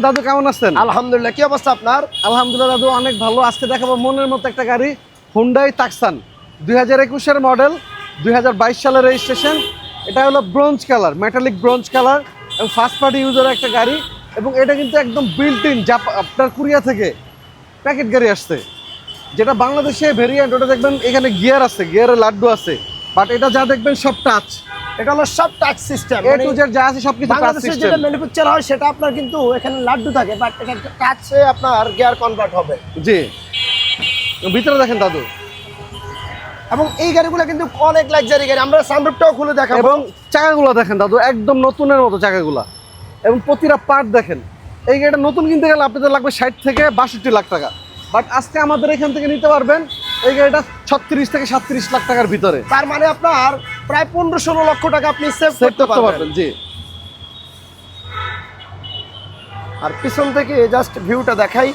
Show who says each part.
Speaker 1: দাদু কেমন আছেন?
Speaker 2: আলহামদুলিল্লাহ। কি অবস্থা আপনার?
Speaker 1: আলহামদুলিল্লাহ দাদু অনেক ভালো। আজকে দেখাবো মনের মতো একটা গাড়ি, হুন্ডাই তাকসান 2021-এর মডেল, 2022 সালের রেজিস্ট্রেশন। এটা হলো bronze colour, metallic bronze colour এবং ফার্স্ট পার্টি ইউজার একটা গাড়ি। এবং এটা কিন্তু একদম বিল্ট ইন আপনার কোরিয়া থেকে প্যাকেট গাড়ি আসছে, যেটা বাংলাদেশে ভেরিয়েন্ট। ওটা দেখবেন এখানে গিয়ার আছে, গিয়ারের লাড্ডু আছে, বাট এটা যা দেখবেন সব টাচ।
Speaker 2: এটা হলো সব touch system,
Speaker 1: A to Z যা আছে সবকিছু টাচ
Speaker 2: বাংলাদেশে
Speaker 1: সিস্টেম।
Speaker 2: যেটা ম্যানুফ্যাকচার হয় সেটা আপনার কিন্তু এখানে লাড্ডু থাকে, বাট এটা টাচে আপনার গিয়ার কনভার্ট হবে।
Speaker 1: জি, ভিতরে দেখেন দাদু।
Speaker 2: এবং এই গাড়িগুলো কিন্তু অনেক লাক্সারি গাড়ি। আমরা সানরুফটাও খুলে দেখাবো।
Speaker 1: এবং চাকাগুলো দেখেন দাদু, একদম নতুনের মতো চাকাগুলা। এবং প্রতিটা পার্ট দেখেন। এই গাড়িটা নতুন কিনতে গেলে আপনাদের লাগবে 60 থেকে 62 লাখ টাকা, বাট আজকে আমাদের এখান থেকে নিতে পারবেন এই গাড়িটা 36 থেকে 37 লাখ টাকার ভিতরে।
Speaker 2: তার মানে আপনার প্রায় 15-16 লক্ষ টাকা আপনি সেভ করতে পারবেন।
Speaker 1: জি।
Speaker 2: আর পিছন থেকে জাস্ট ভিউটা দেখাই,